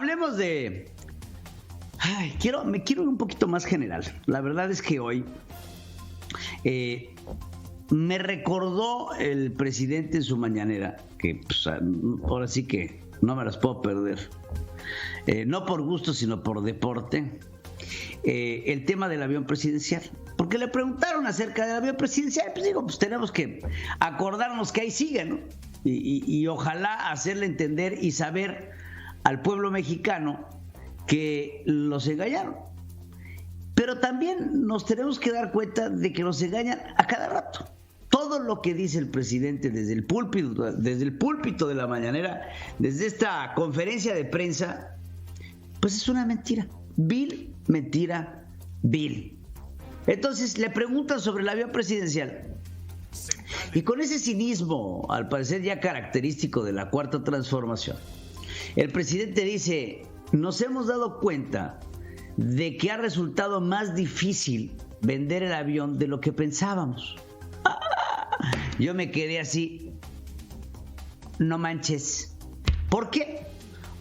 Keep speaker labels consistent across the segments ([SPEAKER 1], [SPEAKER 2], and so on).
[SPEAKER 1] hablemos de... me quiero ir un poquito más general. La verdad es que hoy me recordó el presidente en su mañanera, que pues, ahora sí que no me las puedo perder. No por gusto, sino por deporte. El tema del avión presidencial. Porque le preguntaron acerca del avión presidencial. Pues digo, pues tenemos que acordarnos que ahí sigue, ¿no? Y ojalá hacerle entender y saber al pueblo mexicano que los engañaron. Pero también nos tenemos que dar cuenta de que nos engañan a cada rato. Todo lo que dice el presidente desde el púlpito de la mañanera, desde esta conferencia de prensa, pues es una mentira. Vil mentira, vil. Entonces le preguntan sobre el avión presidencial. Y con ese cinismo, al parecer ya característico de la Cuarta Transformación, el presidente dice: nos hemos dado cuenta de que ha resultado más difícil vender el avión de lo que pensábamos. Yo me quedé así, no manches. ¿Por qué?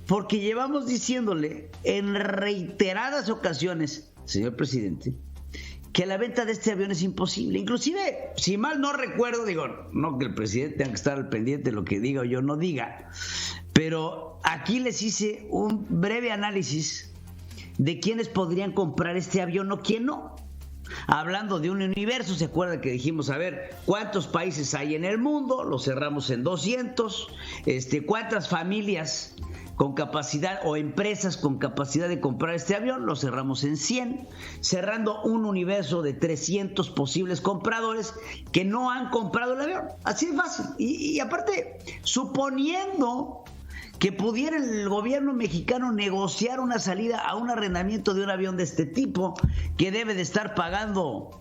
[SPEAKER 1] Porque llevamos diciéndole en reiteradas ocasiones, señor presidente, que la venta de este avión es imposible. Inclusive, si mal no recuerdo, digo, no que el presidente tenga que estar al pendiente de lo que diga o yo no diga, pero aquí les hice un breve análisis de quiénes podrían comprar este avión o quién no. Hablando de un universo, ¿se acuerdan que dijimos, a ver, cuántos países hay en el mundo? Lo cerramos en 200. ¿Cuántas familias con capacidad o empresas con capacidad de comprar este avión? Lo cerramos en 100, cerrando un universo de 300 posibles compradores que no han comprado el avión. Así de fácil. Y aparte, suponiendo que pudiera el gobierno mexicano negociar una salida a un arrendamiento de un avión de este tipo, que debe de estar pagando,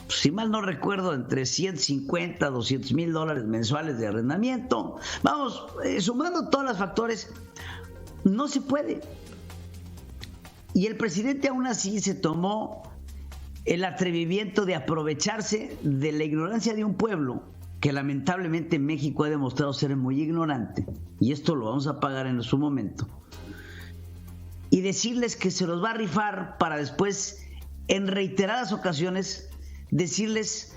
[SPEAKER 1] si mal no recuerdo, entre 150 a 200 mil dólares mensuales de arrendamiento. Vamos, sumando todos los factores, no se puede. Y el presidente aún así se tomó el atrevimiento de aprovecharse de la ignorancia de un pueblo que lamentablemente México ha demostrado ser muy ignorante, y esto lo vamos a pagar en su momento, y decirles que se los va a rifar para después, en reiteradas ocasiones, decirles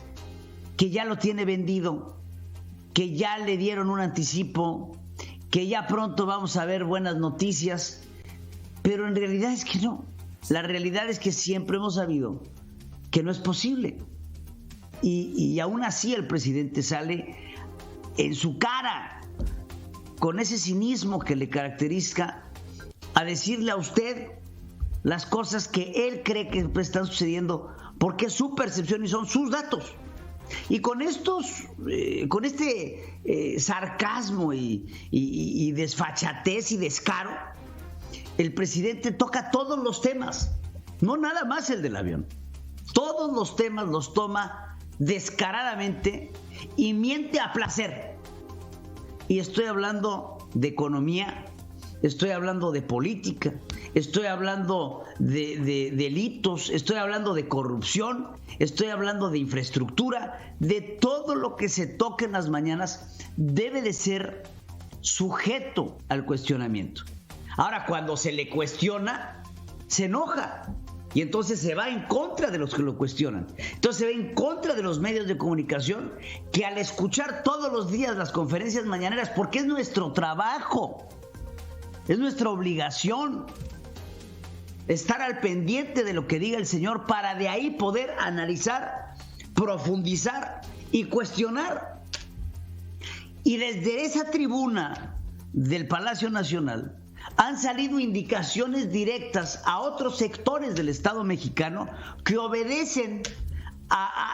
[SPEAKER 1] que ya lo tiene vendido, que ya le dieron un anticipo, que ya pronto vamos a ver buenas noticias, pero en realidad es que no. La realidad es que siempre hemos sabido que no es posible. Y aún así el presidente sale en su cara, con ese cinismo que le caracteriza, a decirle a usted las cosas que él cree que están sucediendo, porque es su percepción y son sus datos. Y con con este sarcasmo y desfachatez y descaro, el presidente toca todos los temas, no nada más el del avión. Todos los temas los toma descaradamente y miente a placer. Y estoy hablando de economía, estoy hablando de política, estoy hablando de delitos, estoy hablando de corrupción, estoy hablando de infraestructura, de todo lo que se toque en las mañanas debe de ser sujeto al cuestionamiento. Ahora, cuando se le cuestiona, se enoja. Y entonces se va en contra de los que lo cuestionan. Entonces se va en contra de los medios de comunicación que, al escuchar todos los días las conferencias mañaneras, porque es nuestro trabajo, es nuestra obligación estar al pendiente de lo que diga el señor para de ahí poder analizar, profundizar y cuestionar. Y desde esa tribuna del Palacio Nacional han salido indicaciones directas a otros sectores del Estado mexicano que obedecen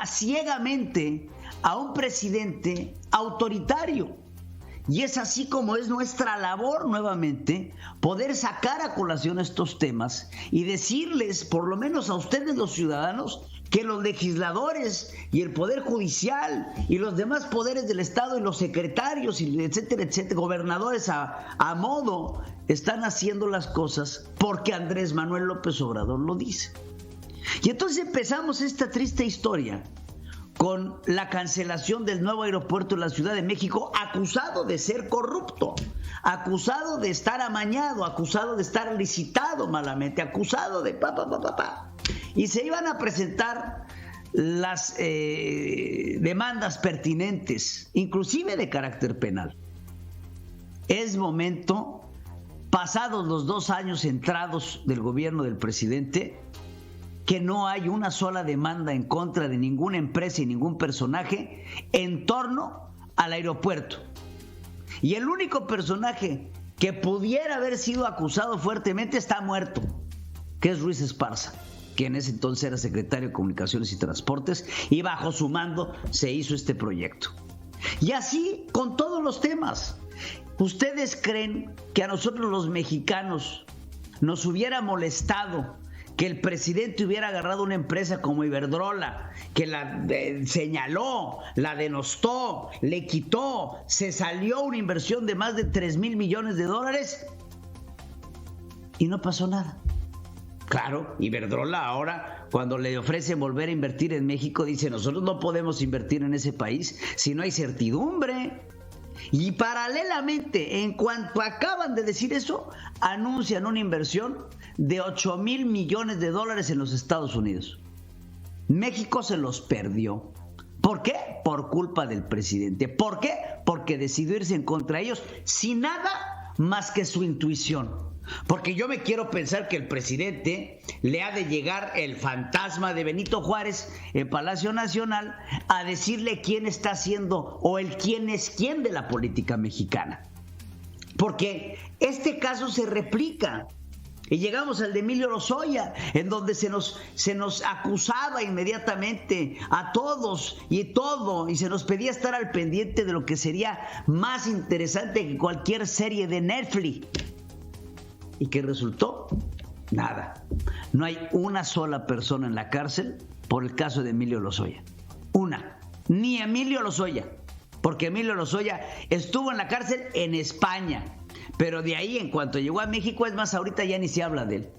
[SPEAKER 1] ciegamente a un presidente autoritario. Y es así como es nuestra labor, nuevamente, poder sacar a colación estos temas y decirles, por lo menos a ustedes los ciudadanos, que los legisladores y el Poder Judicial y los demás poderes del Estado y los secretarios, y etcétera, etcétera, gobernadores a modo, están haciendo las cosas porque Andrés Manuel López Obrador lo dice. Y entonces empezamos esta triste historia con la cancelación del nuevo aeropuerto de la Ciudad de México, acusado de ser corrupto, acusado de estar amañado, acusado de estar licitado malamente, acusado de Y se iban a presentar las demandas pertinentes, inclusive de carácter penal. Es momento, pasados los 2 años entrados del gobierno del presidente, que no hay una sola demanda en contra de ninguna empresa y ningún personaje en torno al aeropuerto. Y el único personaje que pudiera haber sido acusado fuertemente está muerto, que es Ruiz Esparza, que en ese entonces era secretario de Comunicaciones y Transportes, y bajo su mando se hizo este proyecto. Y así con todos los temas. ¿Ustedes creen que a nosotros los mexicanos nos hubiera molestado que el presidente hubiera agarrado una empresa como Iberdrola, que la señaló, la denostó, le quitó, se salió una inversión de más de 3,000 millones de dólares y no pasó nada? Claro, Iberdrola ahora, cuando le ofrecen volver a invertir en México, dice: nosotros no podemos invertir en ese país si no hay certidumbre. Y paralelamente, en cuanto acaban de decir eso, anuncian una inversión de 8,000 millones de dólares en los Estados Unidos. México se los perdió. ¿Por qué? Por culpa del presidente. ¿Por qué? Porque decidió irse en contra de ellos sin nada más que su intuición. Porque yo me quiero pensar que el presidente le ha de llegar el fantasma de Benito Juárez en Palacio Nacional a decirle quién está haciendo o el quién es quién de la política mexicana. Porque este caso se replica. Y llegamos al de Emilio Lozoya, en donde se nos acusaba inmediatamente a todos y todo, y se nos pedía estar al pendiente de lo que sería más interesante que cualquier serie de Netflix. ¿Y qué resultó? Nada. No hay una sola persona en la cárcel por el caso de Emilio Lozoya. Una. Ni Emilio Lozoya. Porque Emilio Lozoya estuvo en la cárcel en España. Pero de ahí, en cuanto llegó a México, es más, ahorita ya ni se habla de él.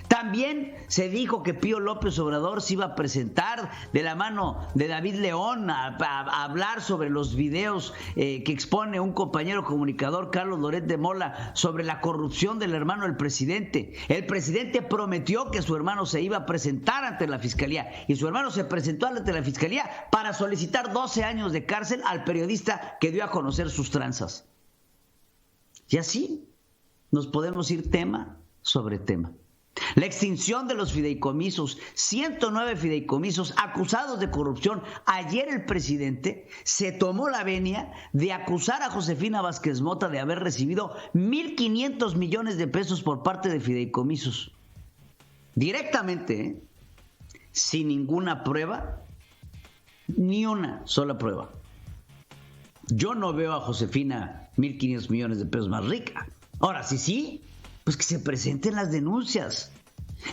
[SPEAKER 1] También se dijo que Pío López Obrador se iba a presentar de la mano de David León a hablar sobre los videos que expone un compañero comunicador, Carlos Loret de Mola, sobre la corrupción del hermano del presidente. El presidente prometió que su hermano se iba a presentar ante la fiscalía y su hermano se presentó ante la fiscalía para solicitar 12 años de cárcel al periodista que dio a conocer sus tranzas. Y así nos podemos ir tema sobre tema. La extinción de los fideicomisos, 109 fideicomisos acusados de corrupción. Ayer el presidente se tomó la venia de acusar a Josefina Vázquez Mota de haber recibido 1,500 millones de pesos por parte de fideicomisos. Directamente, sin ninguna prueba, ni una sola prueba. Yo no veo a Josefina 1,500 millones de pesos más rica. Ahora, sí, pues que se presenten las denuncias.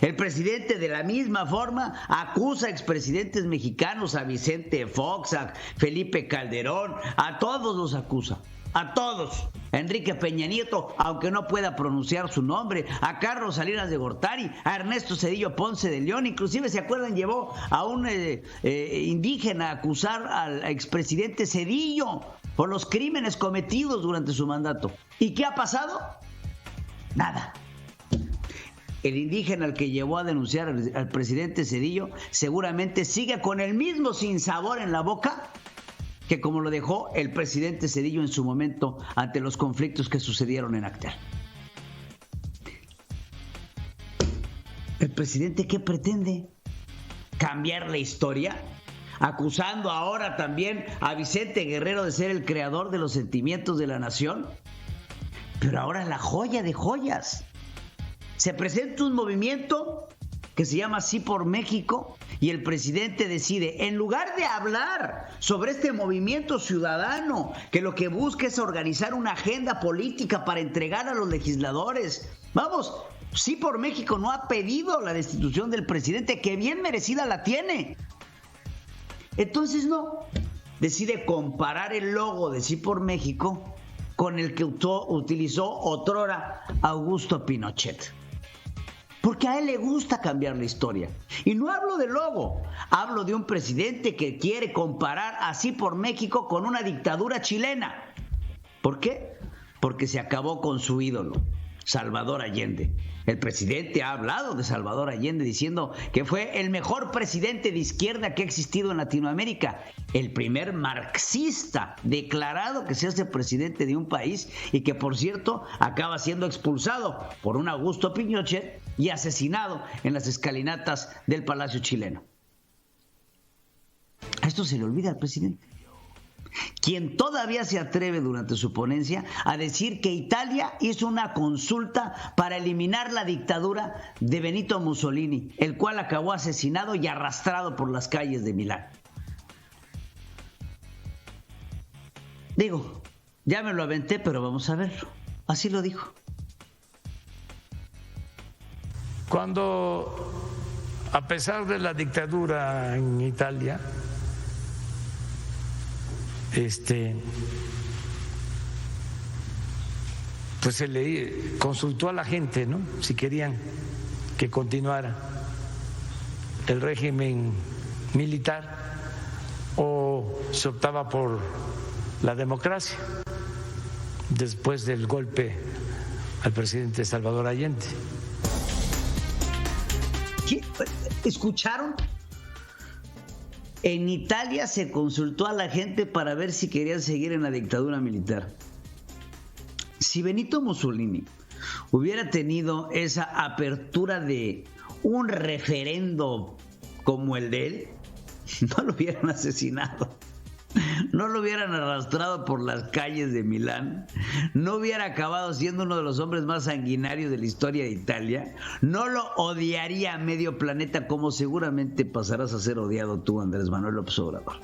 [SPEAKER 1] El presidente de la misma forma acusa a expresidentes mexicanos, a Vicente Fox, a Felipe Calderón, a todos los acusa, a todos. A Enrique Peña Nieto, aunque no pueda pronunciar su nombre, a Carlos Salinas de Gortari, a Ernesto Zedillo Ponce de León, inclusive, ¿se acuerdan? Llevó a un indígena a acusar al expresidente Zedillo por los crímenes cometidos durante su mandato. ¿Y qué ha pasado? Nada. El indígena al que llevó a denunciar al presidente Zedillo seguramente sigue con el mismo sinsabor en la boca que como lo dejó el presidente Zedillo en su momento ante los conflictos que sucedieron en Acteal. ¿El presidente qué pretende? ¿Cambiar la historia? Acusando ahora también a Vicente Guerrero de ser el creador de los sentimientos de la nación. Pero ahora la joya de joyas. Se presenta un movimiento que se llama Sí por México y el presidente decide, en lugar de hablar sobre este movimiento ciudadano que lo que busca es organizar una agenda política para entregar a los legisladores. Vamos, Sí por México no ha pedido la destitución del presidente, que bien merecida la tiene. Entonces no, decide comparar el logo de Sí por México con el que utilizó otrora Augusto Pinochet. Porque a él le gusta cambiar la historia. Y no hablo de logo, hablo de un presidente que quiere comparar a Sí por México con una dictadura chilena. ¿Por qué? porque se acabó con su ídolo, Salvador Allende. El presidente ha hablado de Salvador Allende diciendo que fue el mejor presidente de izquierda que ha existido en Latinoamérica, el primer marxista declarado que se hace presidente de un país y que, por cierto, acaba siendo expulsado por un Augusto Pinochet y asesinado en las escalinatas del Palacio chileno. A esto se le olvida al presidente, quien todavía se atreve durante su ponencia a decir que Italia hizo una consulta para eliminar la dictadura de Benito Mussolini, el cual acabó asesinado y arrastrado por las calles de Milán. Digo, ya me lo aventé, pero vamos a verlo. Así lo dijo.
[SPEAKER 2] Cuando, a pesar de la dictadura en Italia, pues se le consultó a la gente, ¿no?, si querían que continuara el régimen militar o se optaba por la democracia después del golpe al presidente Salvador Allende.
[SPEAKER 1] ¿Qué? ¿Escucharon? En Italia se consultó a la gente para ver si querían seguir en la dictadura militar. Si Benito Mussolini hubiera tenido esa apertura de un referendo como el de él, no lo hubieran asesinado, no lo hubieran arrastrado por las calles de Milán, no hubiera acabado siendo uno de los hombres más sanguinarios de la historia de Italia, no lo odiaría a medio planeta como seguramente pasarás a ser odiado tú, Andrés Manuel López Obrador.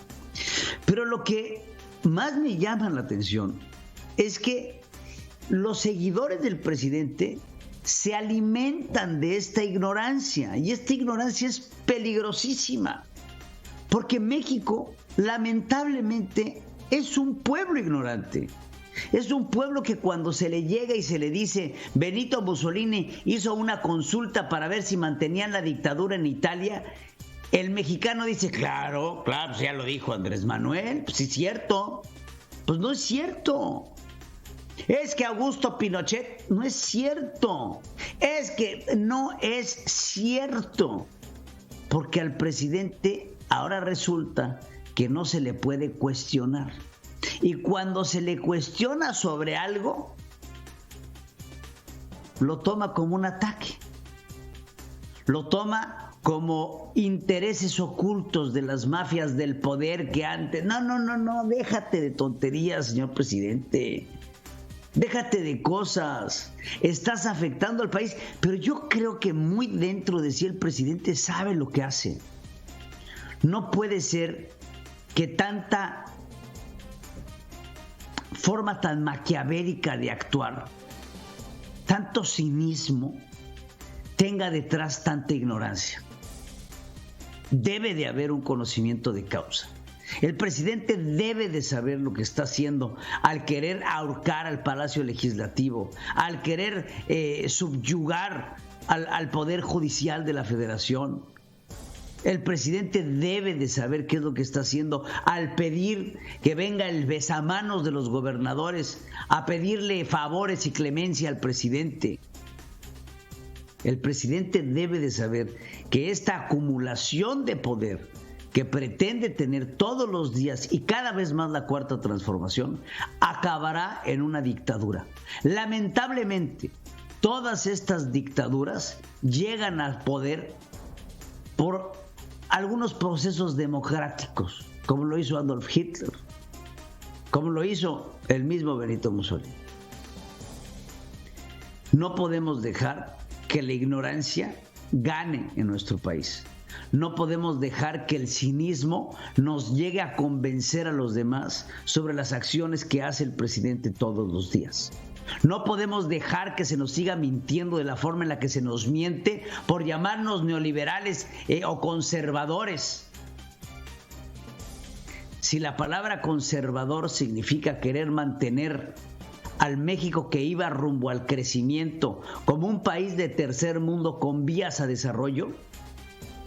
[SPEAKER 1] Pero lo que más me llama la atención es que los seguidores del presidente se alimentan de esta ignorancia, y esta ignorancia es peligrosísima, porque México lamentablemente es un pueblo ignorante. Es un pueblo que cuando se le llega y se le dice Benito Mussolini hizo una consulta para ver si mantenían la dictadura en Italia, el mexicano dice, claro, pues ya lo dijo Andrés Manuel, pues sí es cierto. Pues no es cierto. Es que Augusto Pinochet, no es cierto. Es que no es cierto. Porque al presidente ahora resulta que no se le puede cuestionar. Y cuando se le cuestiona sobre algo, lo toma como un ataque. Lo toma como intereses ocultos de las mafias del poder que antes... No, déjate de tonterías, señor presidente. Déjate de cosas. Estás afectando al país. Pero yo creo que muy dentro de sí el presidente sabe lo que hace. No puede ser que tanta forma tan maquiavélica de actuar, tanto cinismo, tenga detrás tanta ignorancia. Debe de haber un conocimiento de causa. El presidente debe de saber lo que está haciendo al querer ahorcar al Palacio Legislativo, al querer subyugar al Poder Judicial de la Federación. El presidente debe de saber qué es lo que está haciendo al pedir que venga el besamanos de los gobernadores a pedirle favores y clemencia al presidente. El presidente debe de saber que esta acumulación de poder que pretende tener todos los días y cada vez más la Cuarta Transformación acabará en una dictadura. Lamentablemente, todas estas dictaduras llegan al poder por algunos procesos democráticos, como lo hizo Adolf Hitler, como lo hizo el mismo Benito Mussolini. No podemos dejar que la ignorancia gane en nuestro país. No podemos dejar que el cinismo nos llegue a convencer a los demás sobre las acciones que hace el presidente todos los días. No podemos dejar que se nos siga mintiendo de la forma en la que se nos miente por llamarnos neoliberales o conservadores. Si la palabra conservador significa querer mantener al México que iba rumbo al crecimiento como un país de tercer mundo con vías a desarrollo,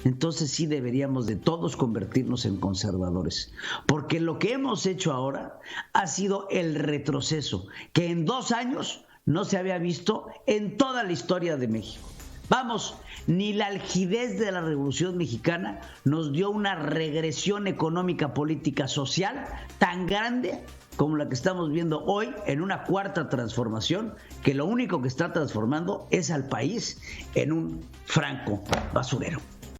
[SPEAKER 1] entonces sí deberíamos de todos convertirnos en conservadores, porque lo que hemos hecho ahora ha sido el retroceso que en 2 años no se había visto en toda la historia de México. Vamos, ni la algidez de la Revolución Mexicana nos dio una regresión económica, política, social tan grande como la que estamos viendo hoy en una cuarta transformación, que lo único que está transformando es al país en un franco basurero.